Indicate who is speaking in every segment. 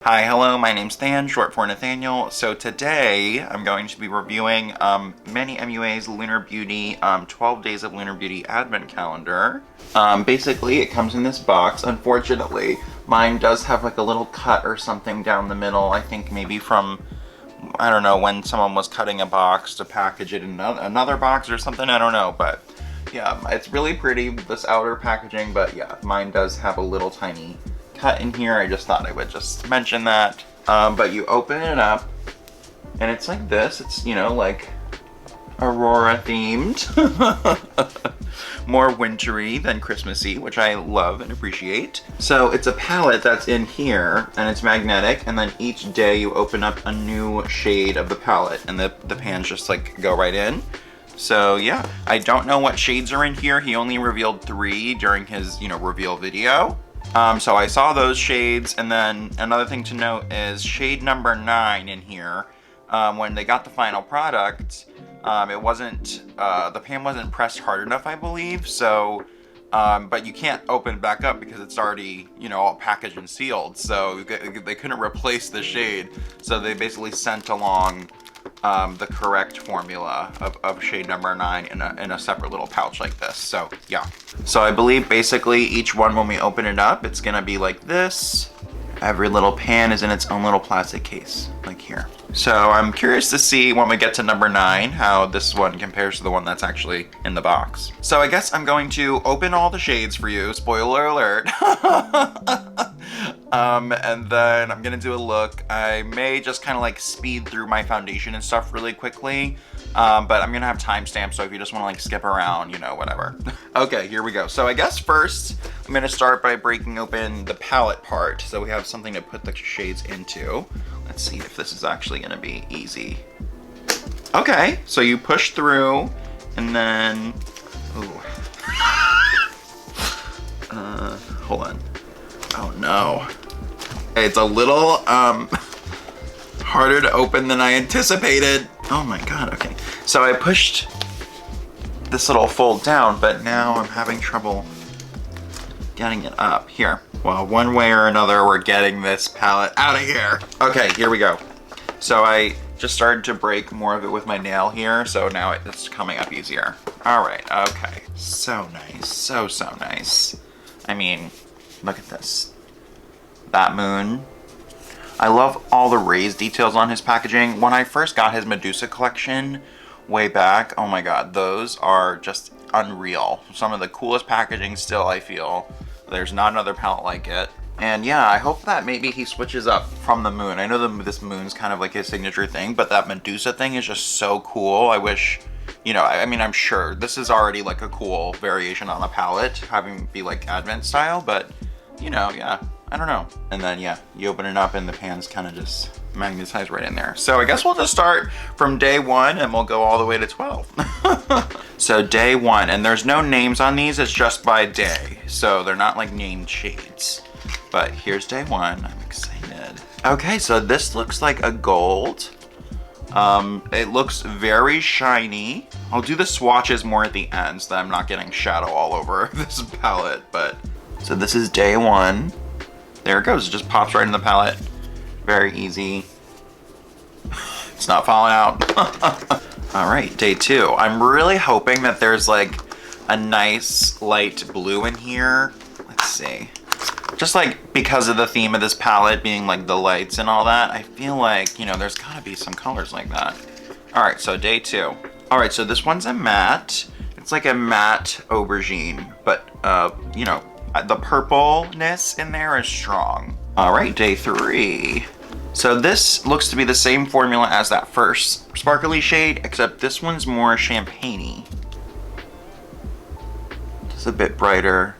Speaker 1: Hi, hello, my name's Than, short for Nathaniel. So today I'm going to be reviewing Many MUA's Lunar Beauty 12 Days of Lunar Beauty Advent Calendar. Basically, it comes in this box. Unfortunately, mine does have like a little cut or something down the middle. I think maybe from, I don't know, when someone was cutting a box to package it in another box or something, I don't know. But yeah, it's really pretty, this outer packaging, but yeah, mine does have a little tiny cut in here. I just thought I would just mention that. But you open it up and it's like this. It's, you know, like Aurora themed. More wintry than Christmassy, which I love and appreciate. So it's a palette that's in here and it's magnetic, and then each day you open up a new shade of the palette and the pans just like go right in. So yeah, I don't know what shades are in here. He only revealed 3 during his, reveal video. So I saw those shades, and then another thing to note is shade number 9 in here. When they got the final product, it wasn't, the pan wasn't pressed hard enough, I believe. So, but you can't open it back up because it's already, all packaged and sealed. So they couldn't replace the shade. So they basically sent along the correct formula of shade number 9 in a separate little pouch like this. So yeah, so I believe basically each one, when we open it up, it's gonna be like this. Every little pan is in its own little plastic case, like here. So I'm curious to see when we get to number 9 how this one compares to the one that's actually in the box. So I guess I'm going to open all the shades for you, spoiler alert. And then I'm gonna do a look. I may just kind of like speed through my foundation and stuff really quickly, but I'm gonna have timestamps, so if you just want to like skip around, whatever. Okay, here we go. So I guess first I'm gonna start by breaking open the palette part, so we have something to put the shades into. Let's see if this is actually gonna be easy. Okay, so you push through, and then, ooh. Hold on. Oh no. It's a little harder to open than I anticipated. Oh my god, okay. So I pushed this little fold down, but now I'm having trouble getting it up. Here. Well, one way or another, we're getting this palette out of here. Okay, here we go. So I just started to break more of it with my nail here, so now it's coming up easier. All right, okay. So nice, so nice. I mean, look at this. That moon. I love all the raised details on his packaging. When I first got his Medusa collection way back, oh my god, those are just unreal. Some of the coolest packaging still, I feel. There's not another palette like it. And yeah, I hope that maybe he switches up from the moon. I know this moon's kind of like his signature thing, but that Medusa thing is just so cool. I wish, I mean, I'm sure this is already like a cool variation on the palette, having be like Advent style, but yeah, I don't know. And then yeah, you open it up and the pan's kind of just magnetized right in there. So I guess we'll just start from day 1 and we'll go all the way to 12. So day 1, and there's no names on these, it's just by day. So they're not like named shades. But here's day 1, I'm excited. Okay, so this looks like a gold. It looks very shiny. I'll do the swatches more at the end so that I'm not getting shadow all over this palette, but. So this is day 1. There it goes, it just pops right in the palette. Very easy. It's not falling out. All right, day 2. I'm really hoping that there's like a nice light blue in here. Let's see. Just like because of the theme of this palette being like the lights and all that, I feel like, there's gotta be some colors like that. All right, so day 2. All right, so this one's a matte. It's like a matte aubergine, but the purpleness in there is strong. All right, day 3. So this looks to be the same formula as that first sparkly shade, except this one's more champagne-y. Just a bit brighter.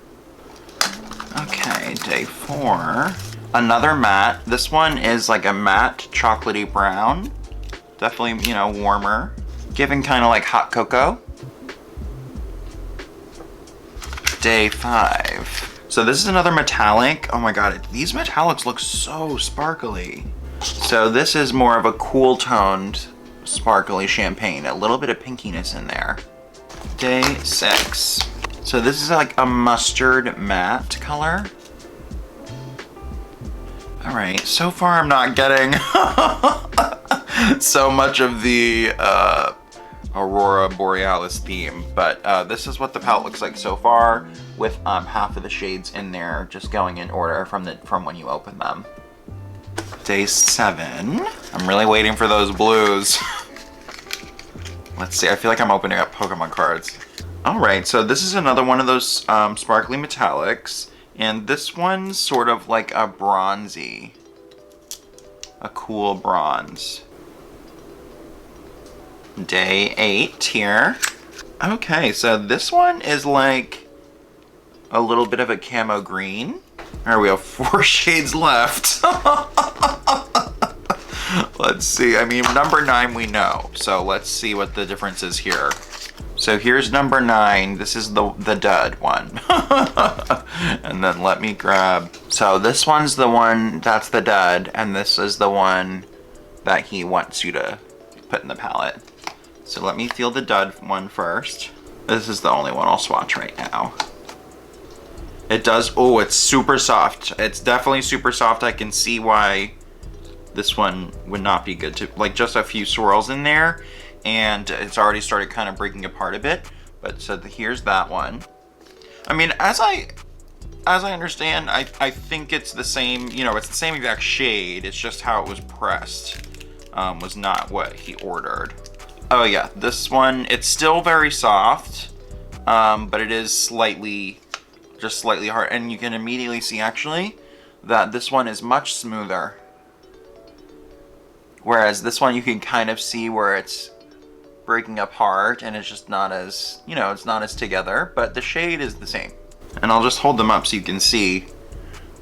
Speaker 1: Okay, day 4. Another matte. This one is like a matte chocolatey brown. Definitely, warmer. Giving kind of like hot cocoa. Day 5. So this is another metallic. Oh my god, these metallics look so sparkly. So this is more of a cool toned sparkly champagne. A little bit of pinkiness in there. Day 6. So this is like a mustard matte color. All right, so far I'm not getting so much of the Aurora Borealis theme, but this is what the palette looks like so far, with half of the shades in there, just going in order from when you open them. Day 7. I'm really waiting for those blues. Let's see, I feel like I'm opening up Pokemon cards. All right, so this is another one of those sparkly metallics, and this one's sort of like a bronzy, a cool bronze. Day 8 here. Okay, so this one is like a little bit of a camo green. All right, we have 4 shades left. Let's see, I mean, number 9 we know, so let's see what the difference is here. So here's number 9, this is the dud one. And then let me grab, so this one's the one, that's the dud, and this is the one that he wants you to put in the palette. So let me feel the dud one first. This is the only one I'll swatch right now. It does, oh, it's super soft. It's definitely super soft. I can see why this one would not be good to, like, just a few swirls in there, and it's already started kind of breaking apart a bit. But so here's that one. I mean, as I understand, I think it's the same, you know, it's the same exact shade. It's just how it was pressed was not what he ordered. Oh yeah, this one, it's still very soft, but it is just slightly hard. And you can immediately see actually that this one is much smoother. Whereas this one you can kind of see where it's breaking apart and it's just not as, you know, it's not as together, but the shade is the same. And I'll just hold them up so you can see.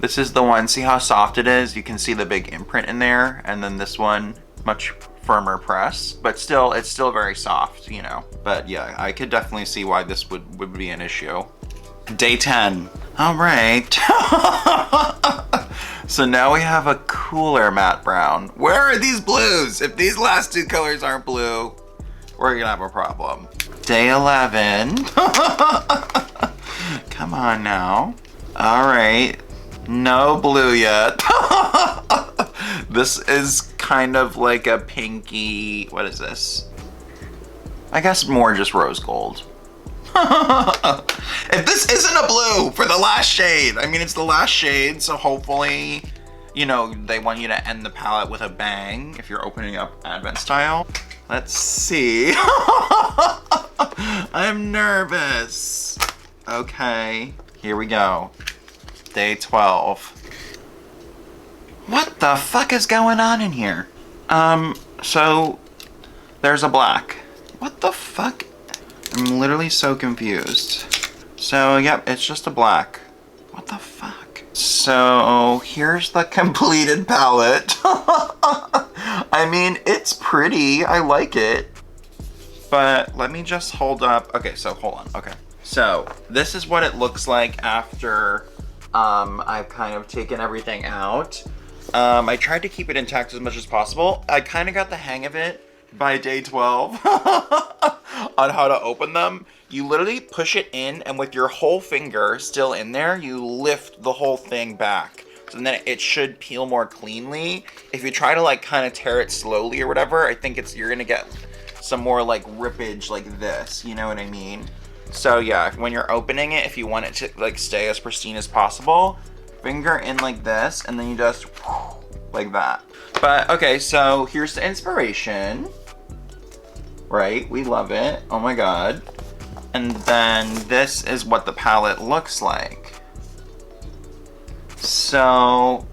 Speaker 1: This is the one, see how soft it is? You can see the big imprint in there. And then this one, much firmer press, but still, it's still very soft, you know. But yeah, I could definitely see why this would be an issue. Day 10. All right. So now we have a cooler matte brown. Where are these blues? If these last 2 colors aren't blue, we're gonna have a problem. Day 11. Come on now. All right. No blue yet. This is kind of like a pinky, what is this? I guess more just rose gold. If this isn't a blue for the last shade, I mean, it's the last shade, so hopefully, you know, they want you to end the palette with a bang if you're opening up Advent style. Let's see. I'm nervous. Okay, here we go. Day 12. What the fuck is going on in here? So there's a black. What the fuck? I'm literally so confused. So, yep, it's just a black. What the fuck? So, here's the completed palette. I mean, it's pretty. I like it. But let me just hold up. Okay, so hold on. Okay. So, this is what it looks like after I've kind of taken everything out. I tried to keep it intact as much as possible. I kind of got the hang of it by day 12 on how to open them. You literally push it in, and with your whole finger still in there, you lift the whole thing back. So then it should peel more cleanly. If you try to like kind of tear it slowly or whatever, I think you're gonna get some more like rippage like this, you know what I mean? So yeah, when you're opening it, if you want it to like stay as pristine as possible, finger in like this, and then you just like that. But okay, so here's the inspiration. Right, we love it. Oh my god. And then this is what the palette looks like. So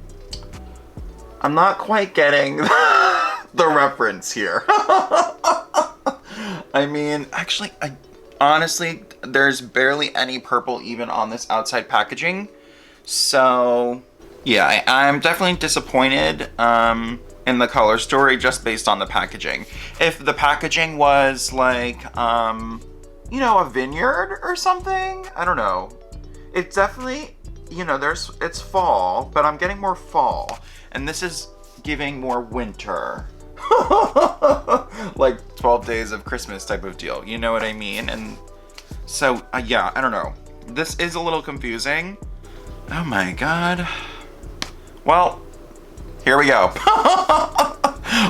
Speaker 1: I'm not quite getting the reference here. I mean, actually, honestly, there's barely any purple even on this outside packaging. So yeah, I'm definitely disappointed in the color story just based on the packaging. If the packaging was like, you know, a vineyard or something, I don't know. It's definitely, you know, it's fall, but I'm getting more fall. And this is giving more winter. Like 12 days of Christmas type of deal, you know what I mean? And so, yeah, I don't know. This is a little confusing. Oh my god. Well, here we go.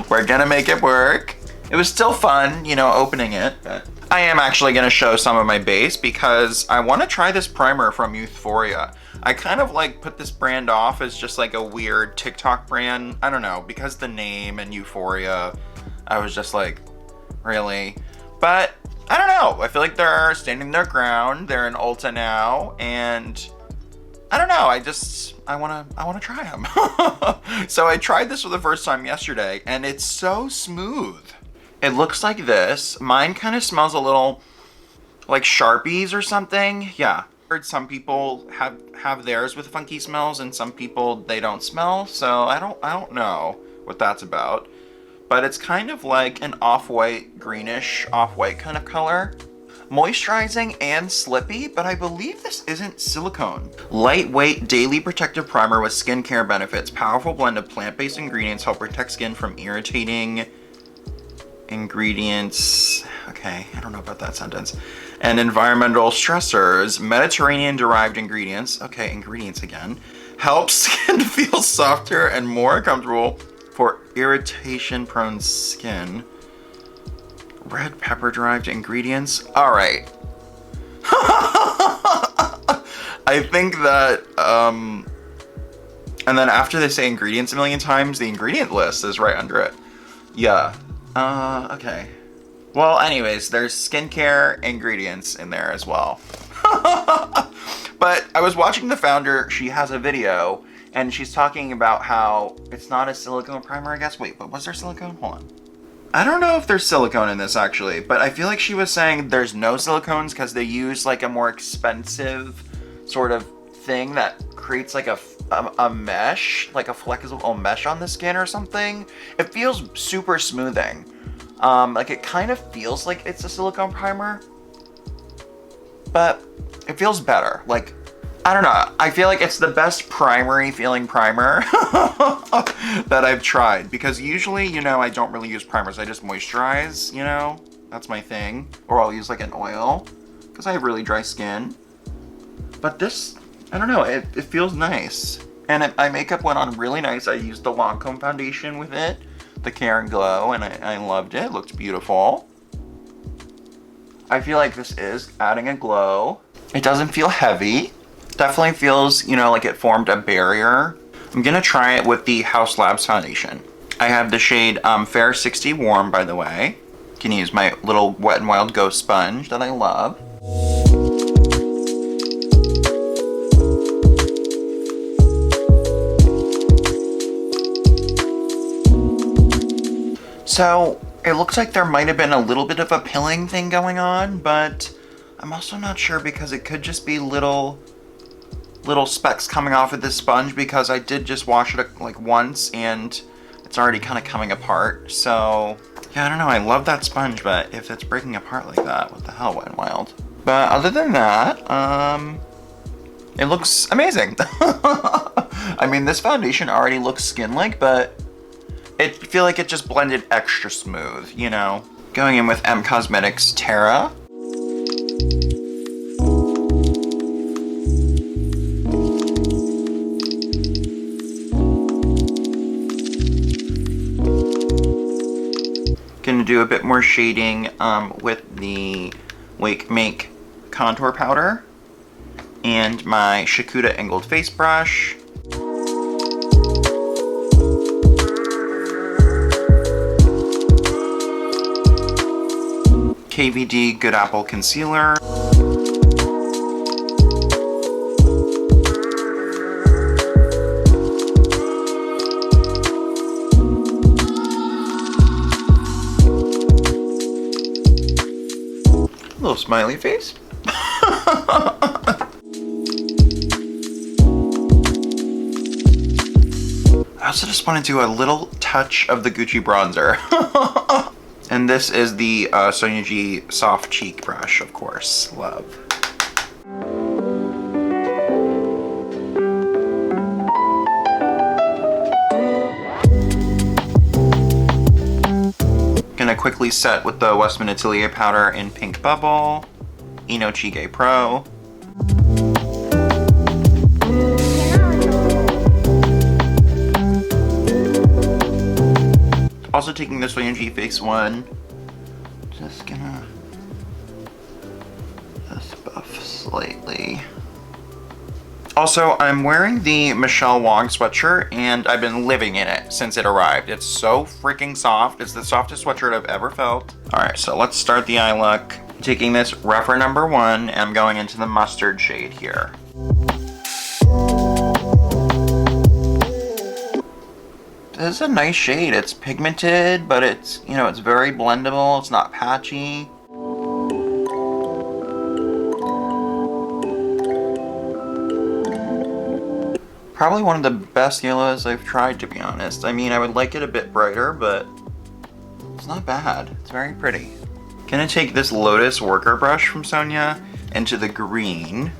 Speaker 1: We're gonna make it work. It was still fun, you know, opening it, but I am actually gonna show some of my base because I wanna try this primer from Youthforia. I kind of like put this brand off as just like a weird TikTok brand. I don't know, because the name and Youthforia, I was just like, really? But I don't know, I feel like they're standing their ground. They're in Ulta now, and I don't know, I wanna try them. So I tried this for the first time yesterday, and it's so smooth. It looks like this. Mine kind of smells a little like Sharpies or something. Yeah, heard some people have theirs with funky smells, and some people they don't smell. So I don't know what that's about. But it's kind of like an off-white, greenish off-white kind of color. Moisturizing and slippy, but I believe this isn't silicone. Lightweight daily protective primer with skincare benefits. Powerful blend of plant-based ingredients help protect skin from irritating ingredients. Okay, I don't know about that sentence. And environmental stressors. Mediterranean-derived ingredients. Okay, ingredients again. Helps skin feel softer and more comfortable for irritation-prone skin. Red pepper-derived ingredients. All right. I think that, and then after they say ingredients a million times, the ingredient list is right under it. Yeah. Okay. Well, anyways, there's skincare ingredients in there as well. But I was watching the founder. She has a video, and she's talking about how it's not a silicone primer, I guess. Wait, but was there silicone? Hold on. I don't know if there's silicone in this actually, but I feel like she was saying there's no silicones because they use like a more expensive sort of thing that creates like a mesh, like a flexible mesh on the skin or something. It feels super smoothing. Like it kind of feels like it's a silicone primer, but it feels better. Like, I don't know. I feel like it's the best primary feeling primer that I've tried, because usually, you know, I don't really use primers. I just moisturize, you know, that's my thing. Or I'll use like an oil because I have really dry skin. But this, I don't know, it feels nice. And my makeup went on really nice. I used the Lancome foundation with it, the Care and Glow, and I loved it. It looked beautiful. I feel like this is adding a glow. It doesn't feel heavy. Definitely feels, you know, like it formed a barrier. I'm gonna try it with the Haus Labs foundation. I have the shade Fair 60 Warm, by the way. You can use my little Wet n Wild Ghost sponge that I love. So it looks like there might have been a little bit of a pilling thing going on, but I'm also not sure because it could just be little specks coming off of this sponge, because I did just wash it like once and it's already kind of coming apart. So yeah, I don't know. I love that sponge, but if it's breaking apart like that, what the hell, Wet n Wild? But other than that, it looks amazing. I mean, this foundation already looks skin-like, but I feel like it just blended extra smooth, you know? Going in with M Cosmetics Terra. Gonna do a bit more shading with the WakeMake contour powder and my Shaquda angled face brush. KVD Good Apple concealer. Little smiley face. I also just want to do a little touch of the Gucci bronzer. And this is the Sonia G Soft Cheek Brush, of course. Love. Gonna quickly set with the Westman Atelier powder in Pink Bubble, Inochige Pro. Also taking this Sonia G Face One. Just gonna just buff slightly. Also, I'm wearing the Michelle Wong sweatshirt and I've been living in it since it arrived. It's so freaking soft. It's the softest sweatshirt I've ever felt. All right, so let's start the eye look. Taking this Rougher number 1 and I'm going into the mustard shade here. This is a nice shade. It's pigmented, but it's, you know, it's very blendable. It's not patchy. Probably one of the best yellows I've tried, to be honest. I mean, I would like it a bit brighter, but it's not bad. It's very pretty. Gonna take this Lotus worker brush from Sonia into the green.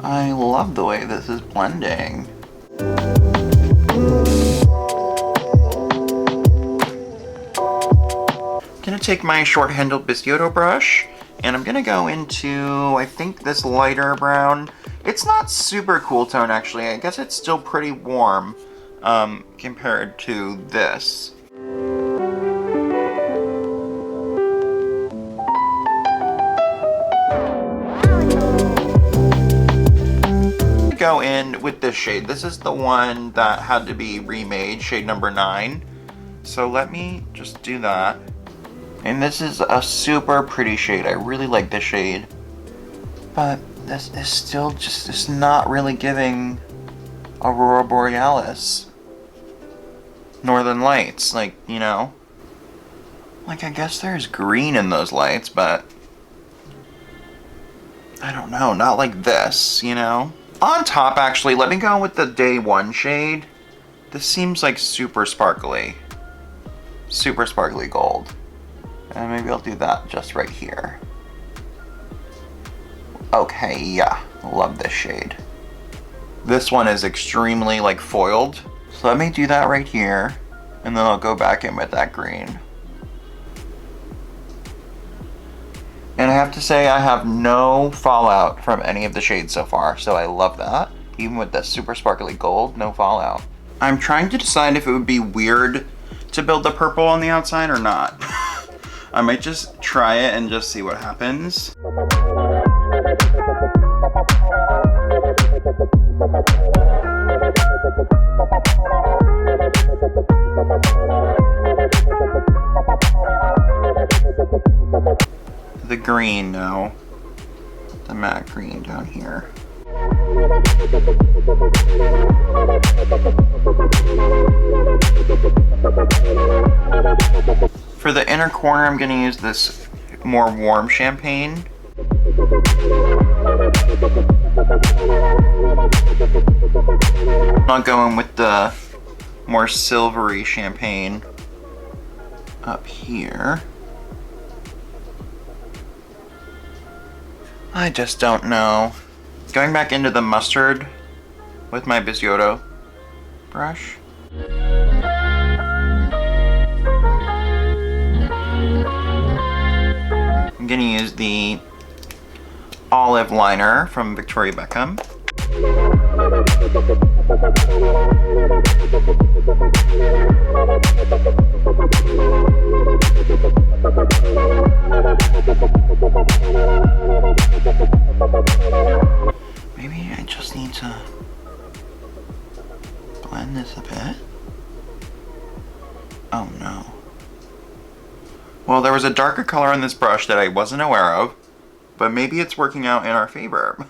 Speaker 1: I love the way this is blending. Gonna take my short-handled Biscotto brush and I'm gonna go into, I think, this lighter brown. It's not super cool tone, actually. I guess it's still pretty warm compared to this. Go in with this shade. This is the one that had to be remade, shade number 9. So let me just do that. And this is a super pretty shade. I really like this shade. But this is still just, it's not really giving Aurora Borealis. Northern Lights, like, you know. Like, I guess there's green in those lights, but I don't know, not like this, you know. On top, actually, let me go with the Day 1 shade. This seems like super sparkly. Super sparkly gold. And maybe I'll do that just right here. Okay, yeah, love this shade. This one is extremely, like, foiled. So let me do that right here, and then I'll go back in with that green. And I have to say, I have no fallout from any of the shades so far, so I love that. Even with the super sparkly gold, no fallout. I'm trying to decide if it would be weird to build the purple on the outside or not. I might just try it and just see what happens. The green now. The matte green down here. For the inner corner, I'm going to use this more warm champagne. I'm going with the more silvery champagne up here. I just don't know. Going back into the mustard with my Biscotto brush. I'm gonna use the olive liner from Victoria Beckham. Maybe I just need to blend this a bit. Oh no. Well, there was a darker color on this brush that I wasn't aware of, but maybe it's working out in our favor.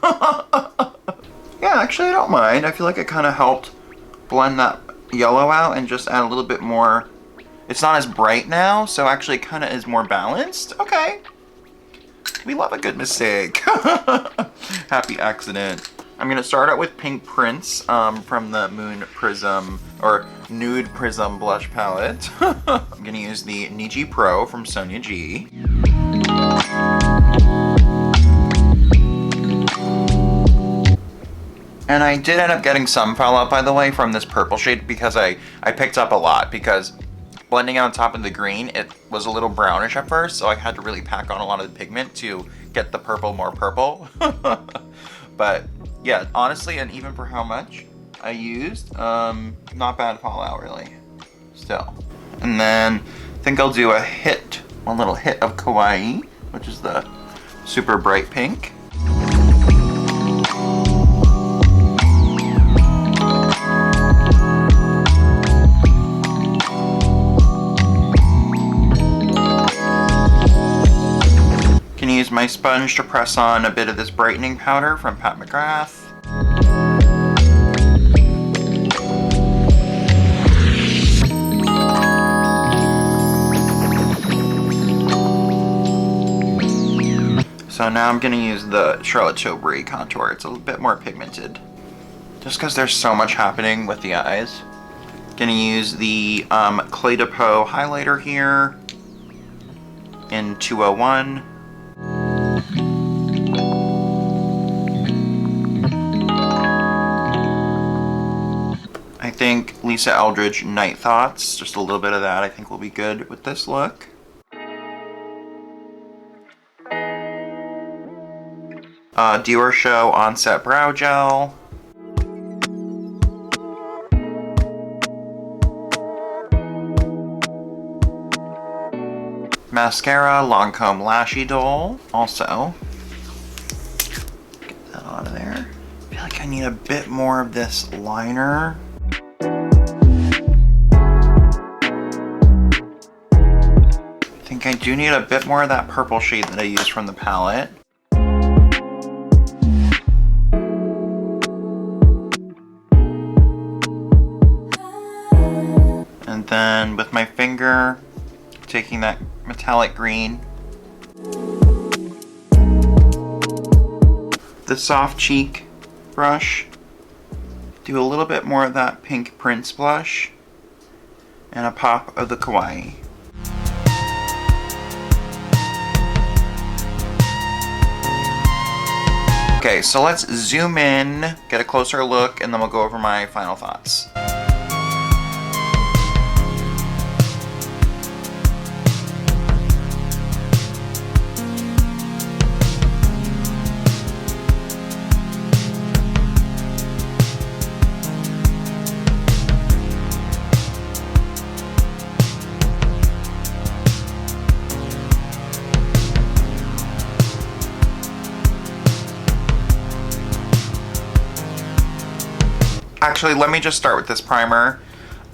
Speaker 1: Yeah, actually I don't mind. I feel like it kind of helped blend that yellow out and just add a little bit more. It's not as bright now, so actually it kind of is more balanced. Okay. We love a good mistake. Happy accident. I'm gonna start out with Pink Prince from the Moon Prism, or Nude Prism blush palette. I'm gonna use the Niji Pro from Sonia G. And I did end up getting some fallout, by the way, from this purple shade because I picked up a lot because blending on top of the green, it was a little brownish at first, so I had to really pack on a lot of the pigment to get the purple more purple. But yeah, honestly, and even for how much I used, not bad fallout really, still. And then I think I'll do one little hit of Kawaii, which is the super bright pink. Can use my sponge to press on a bit of this brightening powder from McGrath. So now I'm gonna use the Charlotte Tilbury contour. It's a little bit more pigmented, just because there's so much happening with the eyes. Gonna use the Clé de Peau highlighter here in 201. I think Lisa Eldridge Night Thoughts, just a little bit of that I think will be good with this look. Dior Show Onset Brow Gel. Mascara, Lancome Lash Idole, also. Get that out of there. I feel like I need a bit more of this liner. I think I do need a bit more of that purple shade that I used from the palette. And then with my finger, taking that metallic green, the soft cheek brush, do a little bit more of that pink Prince blush, and a pop of the Kawaii. Okay, so let's zoom in, get a closer look, and then we'll go over my final thoughts. Actually, let me just start with this primer.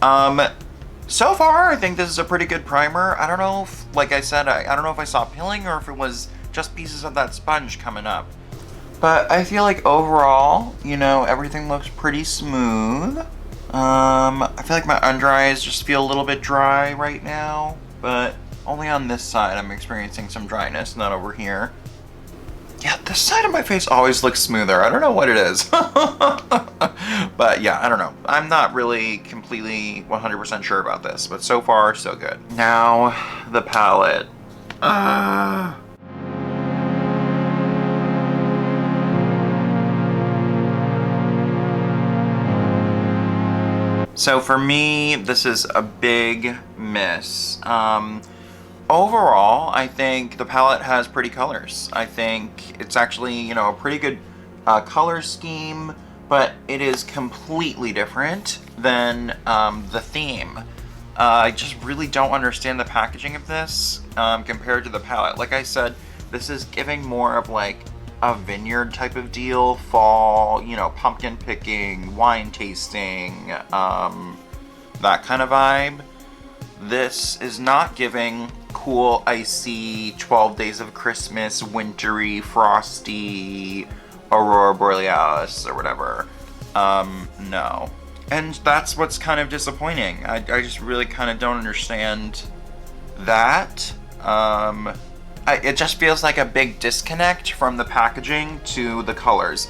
Speaker 1: So far, I think this is a pretty good primer. I don't know if, like I said, I don't know if I saw pilling or if it was just pieces of that sponge coming up. But I feel like overall, you know, everything looks pretty smooth. I feel like my under eyes just feel a little bit dry right now, but only on this side I'm experiencing some dryness, not over here. Yeah, this side of my face always looks smoother. I don't know what it is. But yeah, I don't know. I'm not really completely 100% sure about this, but so far, so good. Now, the palette. So for me, this is a big miss. Overall, I think the palette has pretty colors. I think it's actually, you know, a pretty good color scheme, but it is completely different than the theme. I just really don't understand the packaging of this compared to the palette. Like I said, this is giving more of like a vineyard type of deal, fall, you know, pumpkin picking, wine tasting, that kind of vibe. This is not giving cool, icy, 12 Days of Christmas, wintry, frosty, Aurora Borealis, or whatever. No. And that's what's kind of disappointing. I just really kind of don't understand that. It just feels like a big disconnect from the packaging to the colors.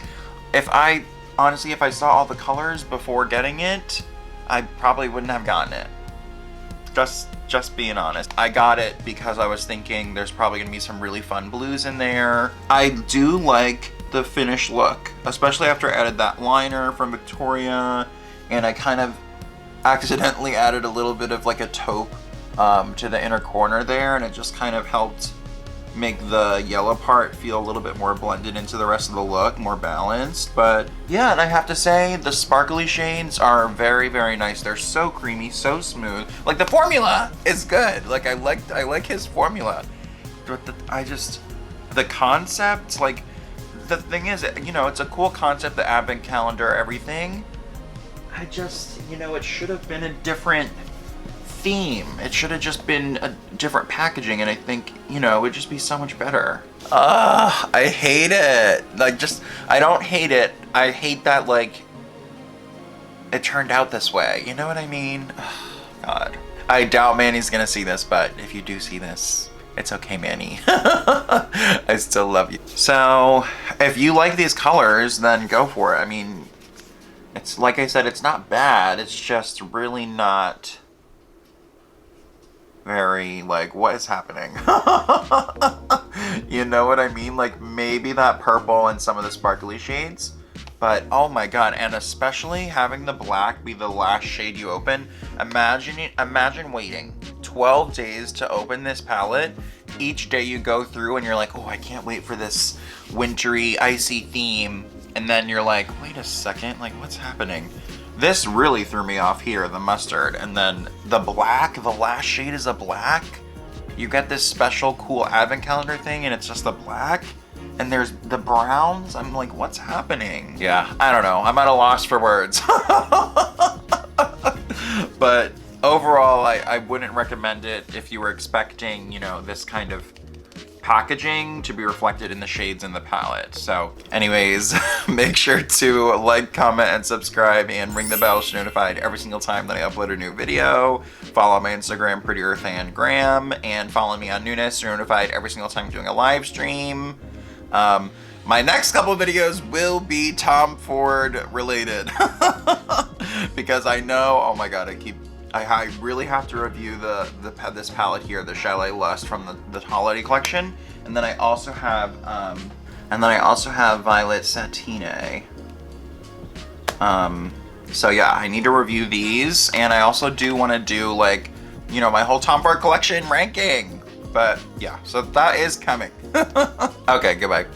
Speaker 1: Honestly, if I saw all the colors before getting it, I probably wouldn't have gotten it. Just being honest. I got it because I was thinking there's probably gonna be some really fun blues in there. I do like the finished look, especially after I added that liner from Victoria, and I kind of accidentally added a little bit of like a taupe to the inner corner there, and it just kind of helped make the yellow part feel a little bit more blended into the rest of the look, more balanced. But yeah, and I have to say the sparkly shades are very, very nice. They're so creamy, so smooth. Like the formula is good. Like I like his formula. But the concept, like the thing is, you know, it's a cool concept, the advent calendar, everything. I just, you know, it should have been a different theme. It should have just been a different packaging, and I think, you know, it would just be so much better. I hate it. Like, just, I don't hate it. I hate that, like, it turned out this way. You know what I mean? God. I doubt Manny's gonna see this, but if you do see this, it's okay, Manny. I still love you. So, if you like these colors, then go for it. I mean, it's, like I said, it's not bad. It's just really not very, like, what is happening? You know what I mean? Like, maybe that purple and some of the sparkly shades, but oh my god, and especially having the black be the last shade you open. Imagine waiting 12 days to open this palette. Each day you go through and you're like, oh, I can't wait for this wintry, icy theme, and then you're like, wait a second, like, what's happening? This really threw me off here, the mustard, and then the black, the last shade is a black. You get this special cool advent calendar thing and it's just the black, and there's the browns. I'm like, what's happening? Yeah, I don't know. I'm at a loss for words. But overall, I wouldn't recommend it if you were expecting, you know, this kind of packaging to be reflected in the shades in the palette. So anyways, make sure to like, comment, and subscribe, and ring the bell to be notified every single time that I upload a new video. Follow my Instagram, Pretty Earth and Graham, and follow me on Nude to be notified every single time I'm doing a live stream. My next couple videos will be Tom Ford related. Because I know, oh my god, I really have to review this palette here, the Chalet Lust from the holiday collection, and then I also have Violet Satine. So yeah, I need to review these, and I also do want to do, like, you know, my whole Tom Ford collection ranking. But yeah, so that is coming. Okay, goodbye.